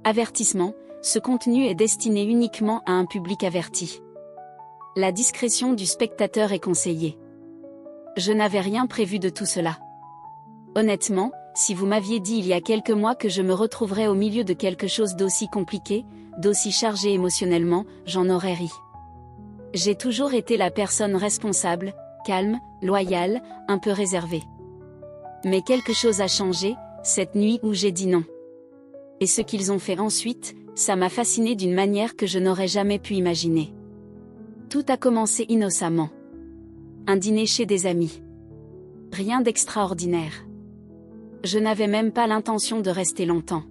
Avertissement, ce contenu est destiné uniquement à un public averti. La discrétion du spectateur est conseillée. Je n'avais rien prévu de tout cela. Honnêtement, si vous m'aviez dit il y a quelques mois que je me retrouverais au milieu de quelque chose d'aussi compliqué, d'aussi chargé émotionnellement, j'en aurais ri. J'ai toujours été la personne responsable, calme, loyale, un peu réservée. Mais quelque chose a changé, cette nuit où j'ai dit non. Et ce qu'ils ont fait ensuite, ça m'a fasciné d'une manière que je n'aurais jamais pu imaginer. Tout a commencé innocemment. Un dîner chez des amis. Rien d'extraordinaire. Je n'avais même pas l'intention de rester longtemps.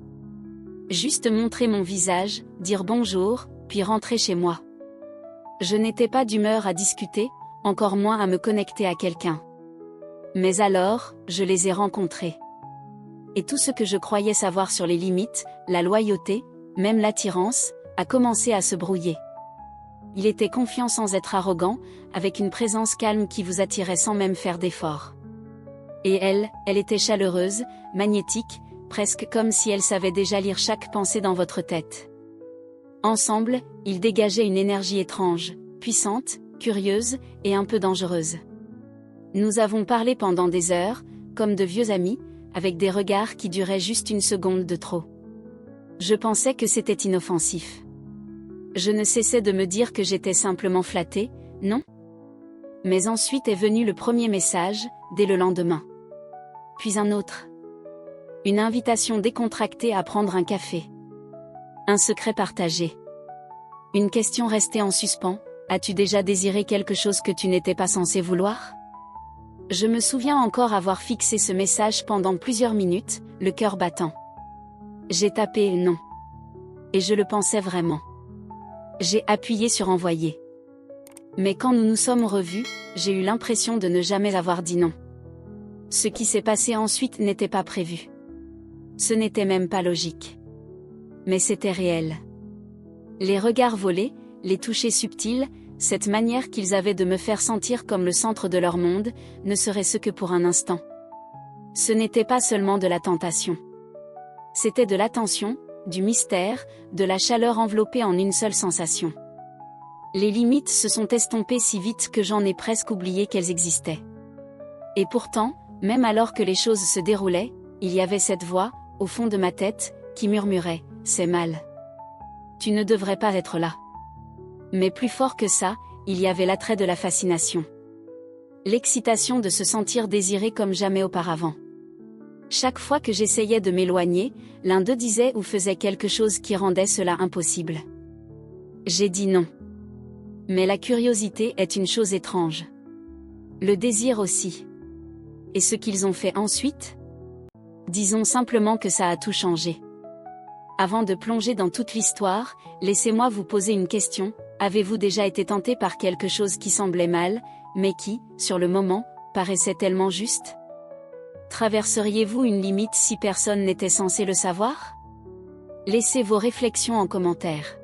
Juste montrer mon visage, dire bonjour, puis rentrer chez moi. Je n'étais pas d'humeur à discuter, encore moins à me connecter à quelqu'un. Mais alors, je les ai rencontrés. Et tout ce que je croyais savoir sur les limites, la loyauté, même l'attirance, a commencé à se brouiller. Il était confiant sans être arrogant, avec une présence calme qui vous attirait sans même faire d'effort. Et elle était chaleureuse, magnétique, presque comme si elle savait déjà lire chaque pensée dans votre tête. Ensemble, ils dégageaient une énergie étrange, puissante, curieuse, et un peu dangereuse. Nous avons parlé pendant des heures, comme de vieux amis, avec des regards qui duraient juste une seconde de trop. Je pensais que c'était inoffensif. Je ne cessais de me dire que j'étais simplement flattée, non? Mais ensuite est venu le premier message, dès le lendemain. Puis un autre. Une invitation décontractée à prendre un café. Un secret partagé. Une question restée en suspens, as-tu déjà désiré quelque chose que tu n'étais pas censé vouloir? Je me souviens encore avoir fixé ce message pendant plusieurs minutes, le cœur battant. J'ai tapé « non ». Et je le pensais vraiment. J'ai appuyé sur « envoyer ». Mais quand nous nous sommes revus, j'ai eu l'impression de ne jamais avoir dit non. Ce qui s'est passé ensuite n'était pas prévu. Ce n'était même pas logique. Mais c'était réel. Les regards volés, les touchés subtils, cette manière qu'ils avaient de me faire sentir comme le centre de leur monde, ne serait-ce que pour un instant. Ce n'était pas seulement de la tentation. C'était de l'attention, du mystère, de la chaleur enveloppée en une seule sensation. Les limites se sont estompées si vite que j'en ai presque oublié qu'elles existaient. Et pourtant, même alors que les choses se déroulaient, il y avait cette voix, au fond de ma tête, qui murmurait « c'est mal. Tu ne devrais pas être là ». Mais plus fort que ça, il y avait l'attrait de la fascination. L'excitation de se sentir désiré comme jamais auparavant. Chaque fois que j'essayais de m'éloigner, l'un d'eux disait ou faisait quelque chose qui rendait cela impossible. J'ai dit non. Mais la curiosité est une chose étrange. Le désir aussi. Et ce qu'ils ont fait ensuite? Disons simplement que ça a tout changé. Avant de plonger dans toute l'histoire, laissez-moi vous poser une question. Avez-vous déjà été tenté par quelque chose qui semblait mal, mais qui, sur le moment, paraissait tellement juste? Traverseriez-vous une limite si personne n'était censé le savoir? Laissez vos réflexions en commentaire.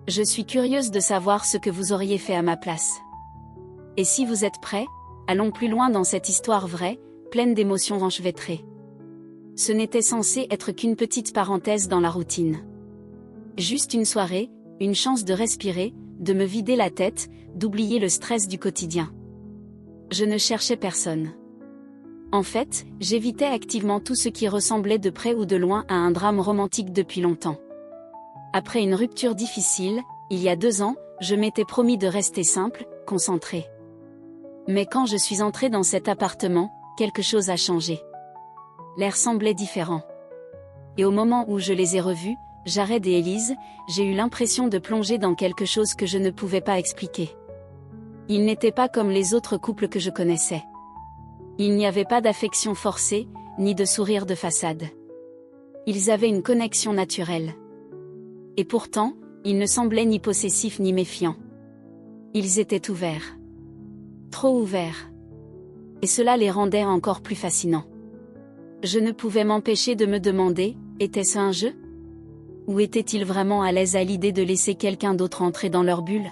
Je suis curieuse de savoir ce que vous auriez fait à ma place. Et si vous êtes prêts, allons plus loin dans cette histoire vraie, pleine d'émotions enchevêtrées. Ce n'était censé être qu'une petite parenthèse dans la routine. Juste une soirée, une chance de respirer, de me vider la tête, d'oublier le stress du quotidien. Je ne cherchais personne. En fait, j'évitais activement tout ce qui ressemblait de près ou de loin à un drame romantique depuis longtemps. Après une rupture difficile, il y a 2 ans, je m'étais promis de rester simple, concentrée. Mais quand je suis entrée dans cet appartement, quelque chose a changé. L'air semblait différent. Et au moment où je les ai revus, Jared et Elise, j'ai eu l'impression de plonger dans quelque chose que je ne pouvais pas expliquer. Ils n'étaient pas comme les autres couples que je connaissais. Il n'y avait pas d'affection forcée, ni de sourire de façade. Ils avaient une connexion naturelle. Et pourtant, ils ne semblaient ni possessifs ni méfiants. Ils étaient ouverts. Trop ouverts. Et cela les rendait encore plus fascinants. Je ne pouvais m'empêcher de me demander, était-ce un jeu? Ou étaient-ils vraiment à l'aise à l'idée de laisser quelqu'un d'autre entrer dans leur bulle?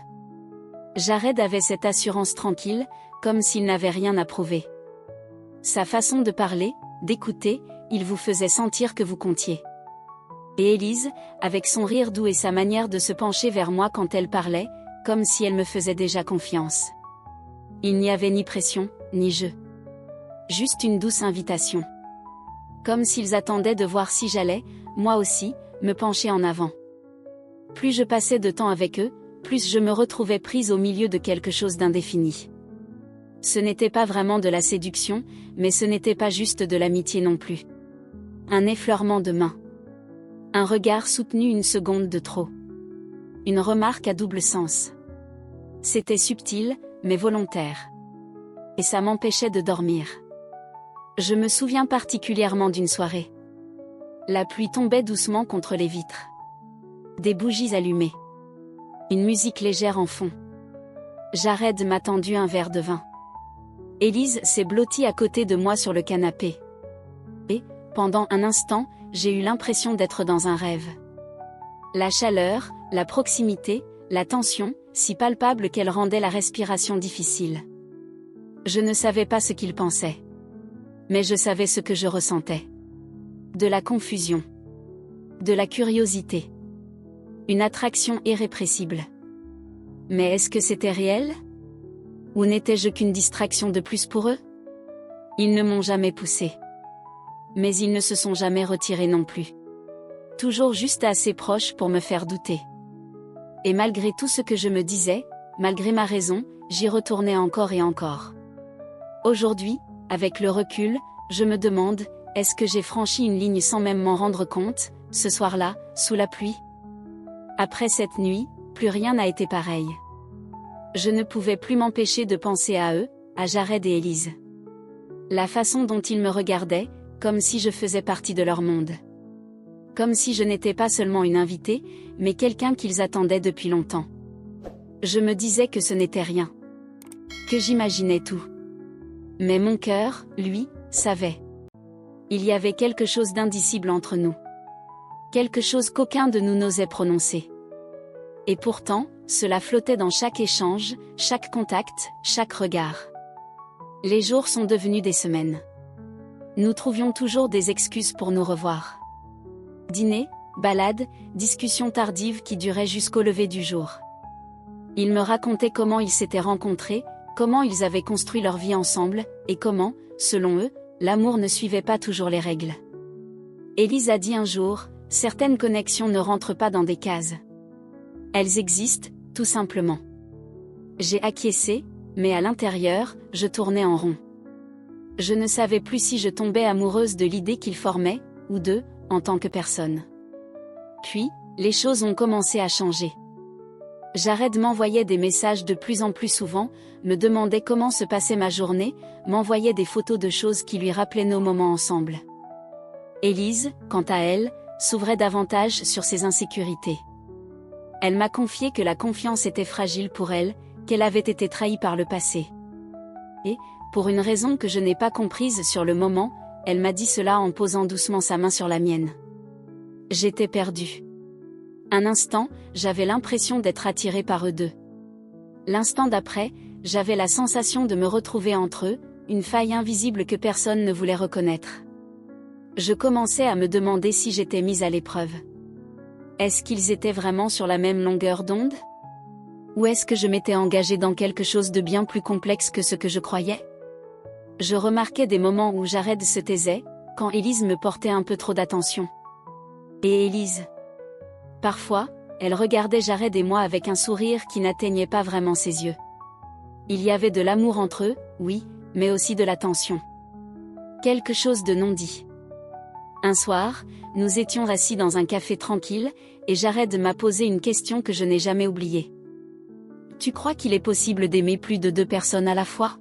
Jared avait cette assurance tranquille, comme s'il n'avait rien à prouver. Sa façon de parler, d'écouter, il vous faisait sentir que vous comptiez. Et Élise, avec son rire doux et sa manière de se pencher vers moi quand elle parlait, comme si elle me faisait déjà confiance. Il n'y avait ni pression, ni jeu. Juste une douce invitation. Comme s'ils attendaient de voir si j'allais, moi aussi, me pencher en avant. Plus je passais de temps avec eux, plus je me retrouvais prise au milieu de quelque chose d'indéfini. Ce n'était pas vraiment de la séduction, mais ce n'était pas juste de l'amitié non plus. Un effleurement de main. Un regard soutenu une seconde de trop. Une remarque à double sens. C'était subtil, mais volontaire. Et ça m'empêchait de dormir. Je me souviens particulièrement d'une soirée. La pluie tombait doucement contre les vitres. Des bougies allumées. Une musique légère en fond. Jared m'a tendu un verre de vin. Élise s'est blottie à côté de moi sur le canapé. Et, pendant un instant, j'ai eu l'impression d'être dans un rêve. La chaleur, la proximité, la tension, si palpable qu'elle rendait la respiration difficile. Je ne savais pas ce qu'il pensait. Mais je savais ce que je ressentais. De la confusion. De la curiosité. Une attraction irrépressible. Mais est-ce que c'était réel? Ou n'étais-je qu'une distraction de plus pour eux? Ils ne m'ont jamais poussé. Mais ils ne se sont jamais retirés non plus. Toujours juste assez proches pour me faire douter. Et malgré tout ce que je me disais, malgré ma raison, j'y retournais encore et encore. Aujourd'hui, avec le recul, je me demande, est-ce que j'ai franchi une ligne sans même m'en rendre compte, ce soir-là, sous la pluie? Après cette nuit, plus rien n'a été pareil. Je ne pouvais plus m'empêcher de penser à eux, à Jared et Élise. La façon dont ils me regardaient, comme si je faisais partie de leur monde. Comme si je n'étais pas seulement une invitée, mais quelqu'un qu'ils attendaient depuis longtemps. Je me disais que ce n'était rien. Que j'imaginais tout. Mais mon cœur, lui, savait. Il y avait quelque chose d'indicible entre nous. Quelque chose qu'aucun de nous n'osait prononcer. Et pourtant, cela flottait dans chaque échange, chaque contact, chaque regard. Les jours sont devenus des semaines. Nous trouvions toujours des excuses pour nous revoir. Dîner, balades, discussions tardives qui duraient jusqu'au lever du jour. Ils me racontaient comment ils s'étaient rencontrés, comment ils avaient construit leur vie ensemble, et comment, selon eux, l'amour ne suivait pas toujours les règles. Élise a dit un jour, certaines connexions ne rentrent pas dans des cases. Elles existent, tout simplement. J'ai acquiescé, mais à l'intérieur, je tournais en rond. Je ne savais plus si je tombais amoureuse de l'idée qu'ils formaient, ou d'eux, en tant que personne. Puis, les choses ont commencé à changer. Jared m'envoyait des messages de plus en plus souvent, me demandait comment se passait ma journée, m'envoyait des photos de choses qui lui rappelaient nos moments ensemble. Élise, quant à elle, s'ouvrait davantage sur ses insécurités. Elle m'a confié que la confiance était fragile pour elle, qu'elle avait été trahie par le passé. Et, pour une raison que je n'ai pas comprise sur le moment, elle m'a dit cela en posant doucement sa main sur la mienne. J'étais perdue. Un instant, j'avais l'impression d'être attirée par eux deux. L'instant d'après, j'avais la sensation de me retrouver entre eux, une faille invisible que personne ne voulait reconnaître. Je commençais à me demander si j'étais mise à l'épreuve. Est-ce qu'ils étaient vraiment sur la même longueur d'onde? Ou est-ce que je m'étais engagée dans quelque chose de bien plus complexe que ce que je croyais? Je remarquais des moments où Jared se taisait, quand Élise me portait un peu trop d'attention. Et Élise. Parfois, elle regardait Jared et moi avec un sourire qui n'atteignait pas vraiment ses yeux. Il y avait de l'amour entre eux, oui, mais aussi de la tension. Quelque chose de non dit. Un soir, nous étions assis dans un café tranquille, et Jared m'a posé une question que je n'ai jamais oubliée. Tu crois qu'il est possible d'aimer plus de 2 personnes à la fois?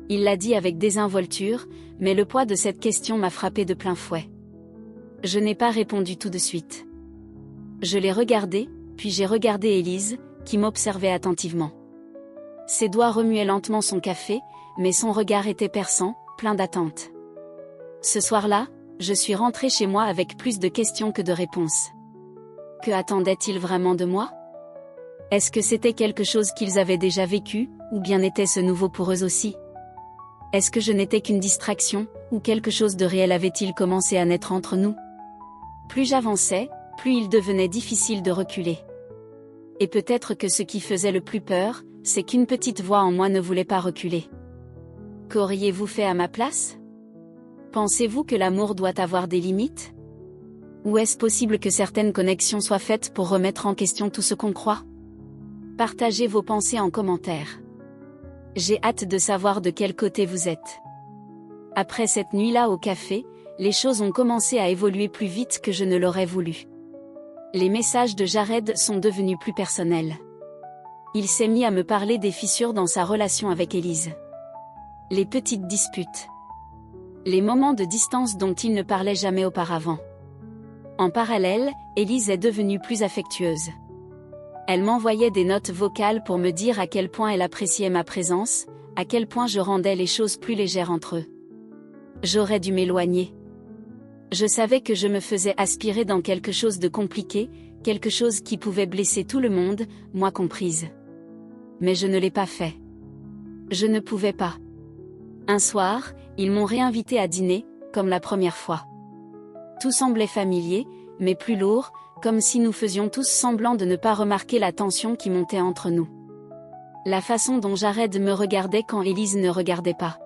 Il l'a dit avec désinvolture, mais le poids de cette question m'a frappé de plein fouet. Je n'ai pas répondu tout de suite. Je l'ai regardé, puis j'ai regardé Élise, qui m'observait attentivement. Ses doigts remuaient lentement son café, mais son regard était perçant, plein d'attente. Ce soir-là, je suis rentrée chez moi avec plus de questions que de réponses. Que attendait-il vraiment de moi? Est-ce que c'était quelque chose qu'ils avaient déjà vécu, ou bien était-ce nouveau pour eux aussi? Est-ce que je n'étais qu'une distraction, ou quelque chose de réel avait-il commencé à naître entre nous? Plus j'avançais, plus il devenait difficile de reculer. Et peut-être que ce qui faisait le plus peur, c'est qu'une petite voix en moi ne voulait pas reculer. Qu'auriez-vous fait à ma place? Pensez-vous que l'amour doit avoir des limites? Ou est-ce possible que certaines connexions soient faites pour remettre en question tout ce qu'on croit? Partagez vos pensées en commentaire. J'ai hâte de savoir de quel côté vous êtes. Après cette nuit-là au café, les choses ont commencé à évoluer plus vite que je ne l'aurais voulu. Les messages de Jared sont devenus plus personnels. Il s'est mis à me parler des fissures dans sa relation avec Élise. Les petites disputes. Les moments de distance dont il ne parlait jamais auparavant. En parallèle, Élise est devenue plus affectueuse. Elle m'envoyait des notes vocales pour me dire à quel point elle appréciait ma présence, à quel point je rendais les choses plus légères entre eux. J'aurais dû m'éloigner. Je savais que je me faisais aspirer dans quelque chose de compliqué, quelque chose qui pouvait blesser tout le monde, moi comprise. Mais je ne l'ai pas fait. Je ne pouvais pas. Un soir, ils m'ont réinvité à dîner, comme la première fois. Tout semblait familier, mais plus lourd, comme si nous faisions tous semblant de ne pas remarquer la tension qui montait entre nous. La façon dont Jared me regardait quand Élise ne regardait pas.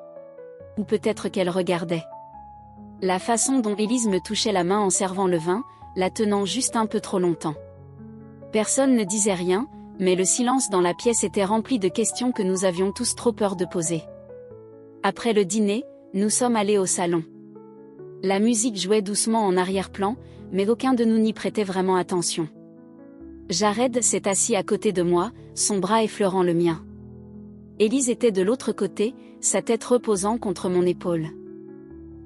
Ou peut-être qu'elle regardait. La façon dont Élise me touchait la main en servant le vin, la tenant juste un peu trop longtemps. Personne ne disait rien, mais le silence dans la pièce était rempli de questions que nous avions tous trop peur de poser. Après le dîner, nous sommes allés au salon. La musique jouait doucement en arrière-plan, mais aucun de nous n'y prêtait vraiment attention. Jared s'est assis à côté de moi, son bras effleurant le mien. Élise était de l'autre côté, sa tête reposant contre mon épaule.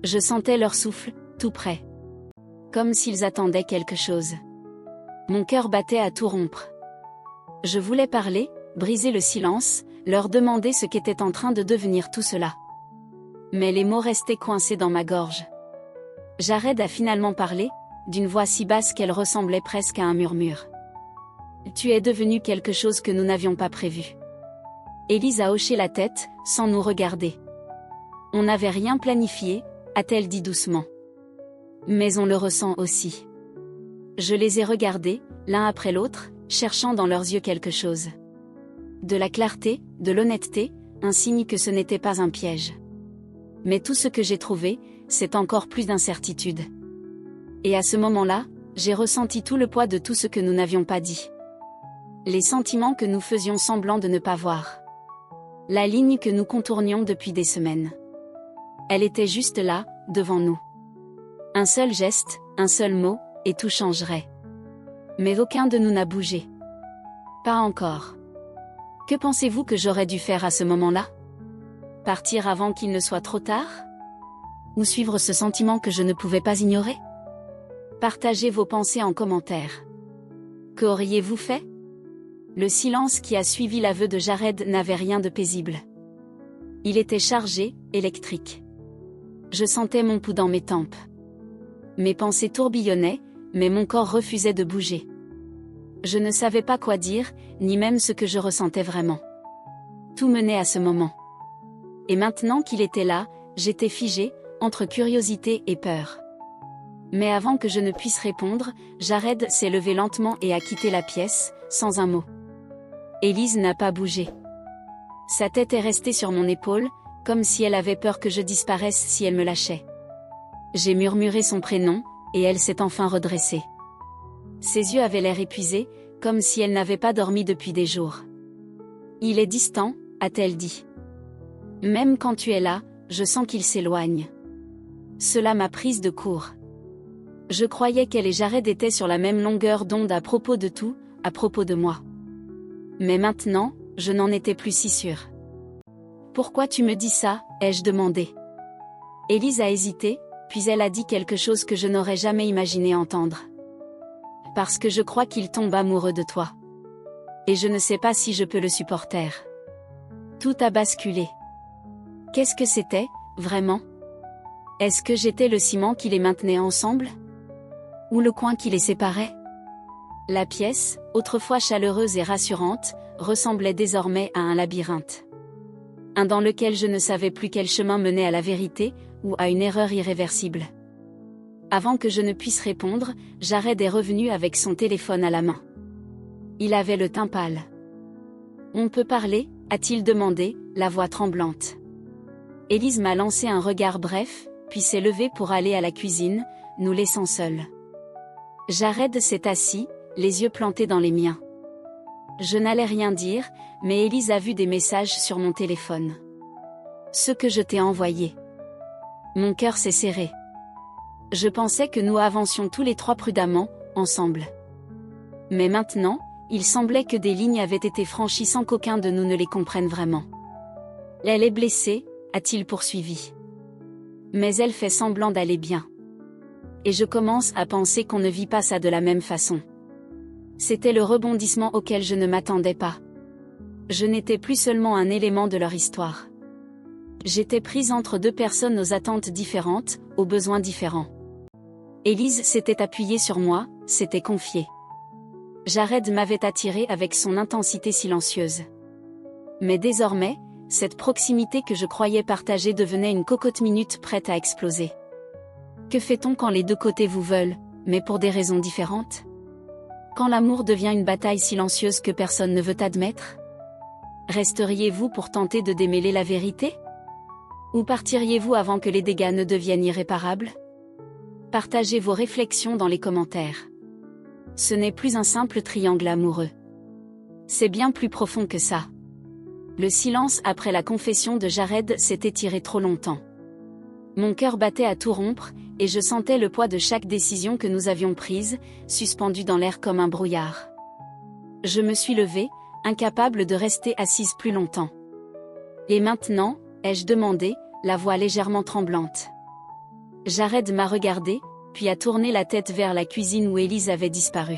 Je sentais leur souffle, tout près. Comme s'ils attendaient quelque chose. Mon cœur battait à tout rompre. Je voulais parler, briser le silence, leur demander ce qu'était en train de devenir tout cela. Mais les mots restaient coincés dans ma gorge. Jared a finalement parlé, d'une voix si basse qu'elle ressemblait presque à un murmure. « Tu es devenu quelque chose que nous n'avions pas prévu. » Élise a hoché la tête, sans nous regarder. « On n'avait rien planifié, » a-t-elle dit doucement. « Mais on le ressent aussi. » Je les ai regardés, l'un après l'autre, cherchant dans leurs yeux quelque chose. De la clarté, de l'honnêteté, un signe que ce n'était pas un piège. Mais tout ce que j'ai trouvé, c'est encore plus d'incertitude. Et à ce moment-là, j'ai ressenti tout le poids de tout ce que nous n'avions pas dit. Les sentiments que nous faisions semblant de ne pas voir. La ligne que nous contournions depuis des semaines. Elle était juste là, devant nous. Un seul geste, un seul mot, et tout changerait. Mais aucun de nous n'a bougé. Pas encore. Que pensez-vous que j'aurais dû faire à ce moment-là? Partir avant qu'il ne soit trop tard? Ou suivre ce sentiment que je ne pouvais pas ignorer? Partagez vos pensées en commentaire. Qu'auriez-vous fait? Le silence qui a suivi l'aveu de Jared n'avait rien de paisible. Il était chargé, électrique. Je sentais mon pouls dans mes tempes. Mes pensées tourbillonnaient, mais mon corps refusait de bouger. Je ne savais pas quoi dire, ni même ce que je ressentais vraiment. Tout menait à ce moment. Et maintenant qu'il était là, j'étais figée, entre curiosité et peur. Mais avant que je ne puisse répondre, Jared s'est levé lentement et a quitté la pièce, sans un mot. Élise n'a pas bougé. Sa tête est restée sur mon épaule, comme si elle avait peur que je disparaisse si elle me lâchait. J'ai murmuré son prénom, et elle s'est enfin redressée. Ses yeux avaient l'air épuisés, comme si elle n'avait pas dormi depuis des jours. « Il est distant », a-t-elle dit. « Même quand tu es là, je sens qu'il s'éloigne. » Cela m'a prise de court. Je croyais qu'elle et Jared étaient sur la même longueur d'onde à propos de tout, à propos de moi. Mais maintenant, je n'en étais plus si sûre. « Pourquoi tu me dis ça ?» ai-je demandé. Élise a hésité, puis elle a dit quelque chose que je n'aurais jamais imaginé entendre. « Parce que je crois qu'il tombe amoureux de toi. Et je ne sais pas si je peux le supporter. » Tout a basculé. Qu'est-ce que c'était, vraiment? Est-ce que j'étais le ciment qui les maintenait ensemble? Ou le coin qui les séparait? La pièce, autrefois chaleureuse et rassurante, ressemblait désormais à un labyrinthe. Un dans lequel je ne savais plus quel chemin menait à la vérité, ou à une erreur irréversible. Avant que je ne puisse répondre, Jared est revenu avec son téléphone à la main. Il avait le teint pâle. On peut parler, a-t-il demandé, la voix tremblante. Élise m'a lancé un regard bref, puis s'est levée pour aller à la cuisine, nous laissant seuls. Jared s'est assis, les yeux plantés dans les miens. Je n'allais rien dire, mais Élise a vu des messages sur mon téléphone. Ce que je t'ai envoyé. Mon cœur s'est serré. Je pensais que nous avancions tous les trois prudemment, ensemble. Mais maintenant, il semblait que des lignes avaient été franchies sans qu'aucun de nous ne les comprenne vraiment. Elle est blessée, a-t-il poursuivi. Mais elle fait semblant d'aller bien. Et je commence à penser qu'on ne vit pas ça de la même façon. C'était le rebondissement auquel je ne m'attendais pas. Je n'étais plus seulement un élément de leur histoire. J'étais prise entre deux personnes aux attentes différentes, aux besoins différents. Élise s'était appuyée sur moi, s'était confiée. Jared m'avait attiré avec son intensité silencieuse. Mais désormais, cette proximité que je croyais partager devenait une cocotte minute prête à exploser. Que fait-on quand les deux côtés vous veulent, mais pour des raisons différentes? Quand l'amour devient une bataille silencieuse que personne ne veut admettre? Resteriez-vous pour tenter de démêler la vérité? Ou partiriez-vous avant que les dégâts ne deviennent irréparables? Partagez vos réflexions dans les commentaires. Ce n'est plus un simple triangle amoureux. C'est bien plus profond que ça. Le silence après la confession de Jared s'est étiré trop longtemps. Mon cœur battait à tout rompre, et je sentais le poids de chaque décision que nous avions prise, suspendue dans l'air comme un brouillard. Je me suis levée, incapable de rester assise plus longtemps. Et maintenant, ai-je demandé, la voix légèrement tremblante. Jared m'a regardé, puis a tourné la tête vers la cuisine où Élise avait disparu.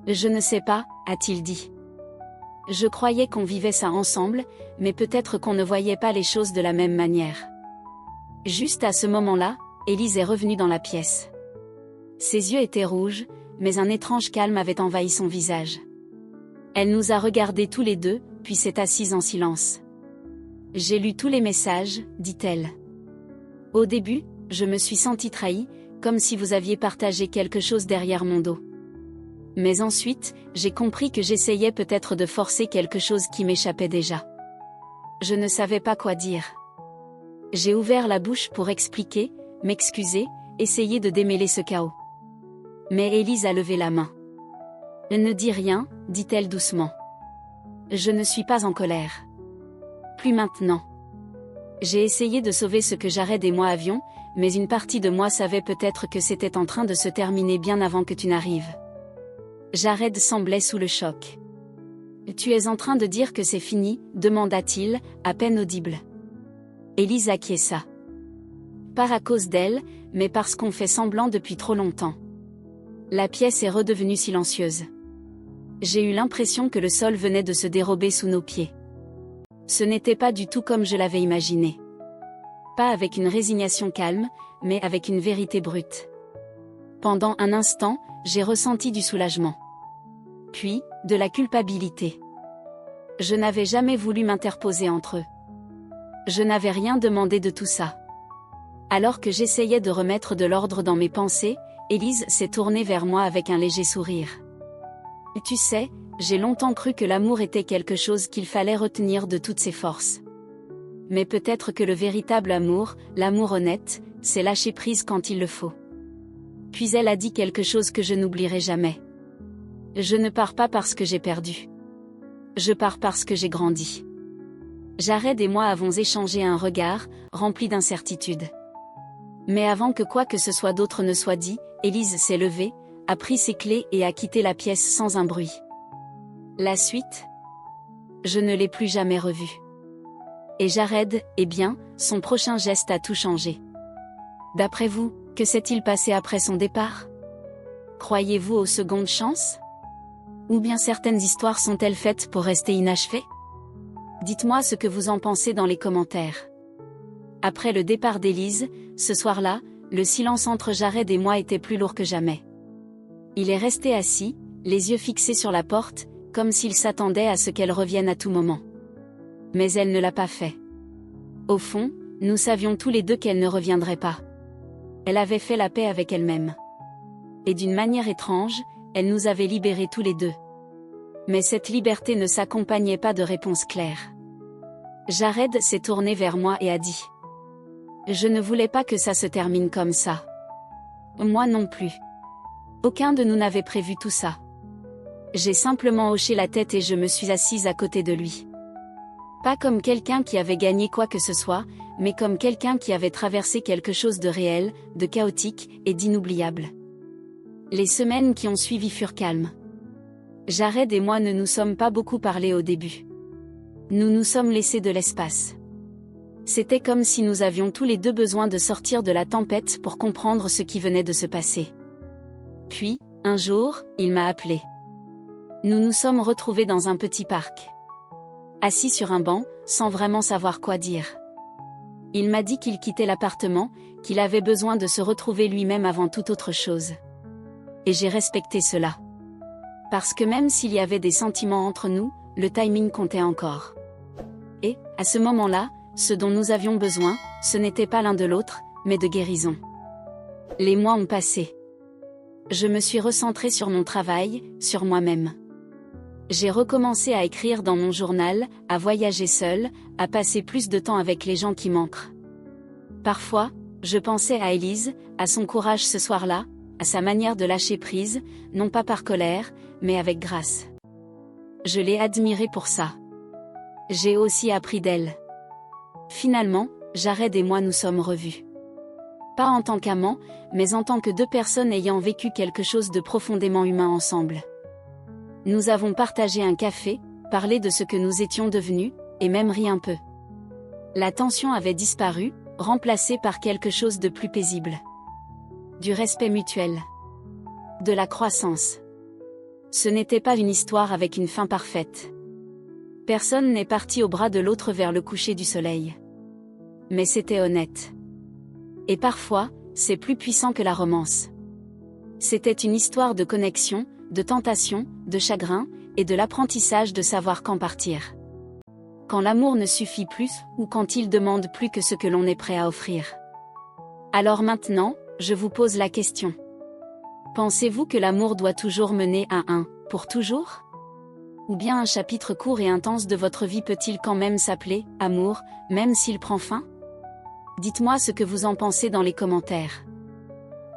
Je ne sais pas, a-t-il dit. Je croyais qu'on vivait ça ensemble, mais peut-être qu'on ne voyait pas les choses de la même manière. Juste à ce moment-là, Élise est revenue dans la pièce. Ses yeux étaient rouges, mais un étrange calme avait envahi son visage. Elle nous a regardés tous les deux, puis s'est assise en silence. J'ai lu tous les messages, dit-elle. Au début, je me suis sentie trahie, comme si vous aviez partagé quelque chose derrière mon dos. Mais ensuite, j'ai compris que j'essayais peut-être de forcer quelque chose qui m'échappait déjà. Je ne savais pas quoi dire. J'ai ouvert la bouche pour expliquer, m'excuser, essayer de démêler ce chaos. Mais Élise a levé la main. Ne dis rien, dit-elle doucement. Je ne suis pas en colère. Plus maintenant. J'ai essayé de sauver ce que Jared et moi avions, mais une partie de moi savait peut-être que c'était en train de se terminer bien avant que tu n'arrives. Jared semblait sous le choc. Tu es en train de dire que c'est fini, demanda-t-il, à peine audible. Élise acquiesça. Pas à cause d'elle, mais parce qu'on fait semblant depuis trop longtemps. La pièce est redevenue silencieuse. J'ai eu l'impression que le sol venait de se dérober sous nos pieds. Ce n'était pas du tout comme je l'avais imaginé. Pas avec une résignation calme, mais avec une vérité brute. Pendant un instant, j'ai ressenti du soulagement. Puis, de la culpabilité. Je n'avais jamais voulu m'interposer entre eux. Je n'avais rien demandé de tout ça. Alors que j'essayais de remettre de l'ordre dans mes pensées, Élise s'est tournée vers moi avec un léger sourire. Tu sais, j'ai longtemps cru que l'amour était quelque chose qu'il fallait retenir de toutes ses forces. Mais peut-être que le véritable amour, l'amour honnête, c'est lâcher prise quand il le faut. Puis elle a dit quelque chose que je n'oublierai jamais. Je ne pars pas parce que j'ai perdu. Je pars parce que j'ai grandi. Jared et moi avons échangé un regard, rempli d'incertitude. Mais avant que quoi que ce soit d'autre ne soit dit, Élise s'est levée, a pris ses clés et a quitté la pièce sans un bruit. La suite? Je ne l'ai plus jamais revue. Et Jared, eh bien, son prochain geste a tout changé. D'après vous, que s'est-il passé après son départ? Croyez-vous aux secondes chances? Ou bien certaines histoires sont-elles faites pour rester inachevées? Dites-moi ce que vous en pensez dans les commentaires. Après le départ d'Élise, ce soir-là, le silence entre Jared et moi était plus lourd que jamais. Il est resté assis, les yeux fixés sur la porte, comme s'il s'attendait à ce qu'elle revienne à tout moment. Mais elle ne l'a pas fait. Au fond, nous savions tous les deux qu'elle ne reviendrait pas. Elle avait fait la paix avec elle-même. Et d'une manière étrange, elle nous avait libérés tous les deux. Mais cette liberté ne s'accompagnait pas de réponse claire. Jared s'est tourné vers moi et a dit: Je ne voulais pas que ça se termine comme ça. Moi non plus. Aucun de nous n'avait prévu tout ça. J'ai simplement hoché la tête et je me suis assise à côté de lui. Pas comme quelqu'un qui avait gagné quoi que ce soit, mais comme quelqu'un qui avait traversé quelque chose de réel, de chaotique et d'inoubliable. Les semaines qui ont suivi furent calmes. Jared et moi ne nous sommes pas beaucoup parlé au début. Nous nous sommes laissés de l'espace. C'était comme si nous avions tous les deux besoin de sortir de la tempête pour comprendre ce qui venait de se passer. Puis, un jour, il m'a appelé. Nous nous sommes retrouvés dans un petit parc. Assis sur un banc, sans vraiment savoir quoi dire. Il m'a dit qu'il quittait l'appartement, qu'il avait besoin de se retrouver lui-même avant toute autre chose. Et j'ai respecté cela. Parce que même s'il y avait des sentiments entre nous, le timing comptait encore. Et, à ce moment-là, ce dont nous avions besoin, ce n'était pas l'un de l'autre, mais de guérison. Les mois ont passé. Je me suis recentrée sur mon travail, sur moi-même. J'ai recommencé à écrire dans mon journal, à voyager seule, à passer plus de temps avec les gens qui manquent. Parfois, je pensais à Élise, à son courage ce soir-là, à sa manière de lâcher prise, non pas par colère, mais avec grâce. Je l'ai admirée pour ça. J'ai aussi appris d'elle. Finalement, Jared et moi nous sommes revus. Pas en tant qu'amants, mais en tant que deux personnes ayant vécu quelque chose de profondément humain ensemble. Nous avons partagé un café, parlé de ce que nous étions devenus, et même ri un peu. La tension avait disparu, remplacée par quelque chose de plus paisible. Du respect mutuel. De la croissance. Ce n'était pas une histoire avec une fin parfaite. Personne n'est parti au bras de l'autre vers le coucher du soleil. Mais c'était honnête. Et parfois, c'est plus puissant que la romance. C'était une histoire de connexion, de tentation, de chagrin, et de l'apprentissage de savoir quand partir. Quand l'amour ne suffit plus, ou quand il demande plus que ce que l'on est prêt à offrir. Alors maintenant, je vous pose la question. Pensez-vous que l'amour doit toujours mener à un « pour toujours » ? Ou bien un chapitre court et intense de votre vie peut-il quand même s'appeler « amour », même s'il prend fin ? Dites-moi ce que vous en pensez dans les commentaires.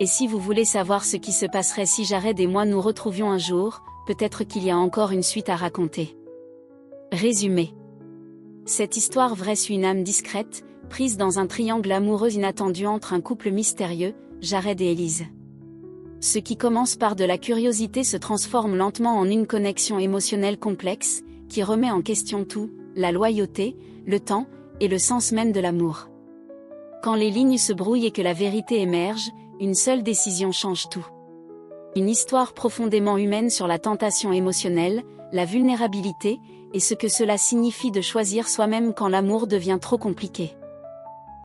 Et si vous voulez savoir ce qui se passerait si Jared et moi nous retrouvions un jour, peut-être qu'il y a encore une suite à raconter. Résumé. Cette histoire vraie suit une âme discrète, prise dans un triangle amoureux inattendu entre un couple mystérieux, Jared et Élise. Ce qui commence par de la curiosité se transforme lentement en une connexion émotionnelle complexe, qui remet en question tout, la loyauté, le temps, et le sens même de l'amour. Quand les lignes se brouillent et que la vérité émerge, une seule décision change tout. Une histoire profondément humaine sur la tentation émotionnelle, la vulnérabilité, et ce que cela signifie de choisir soi-même quand l'amour devient trop compliqué.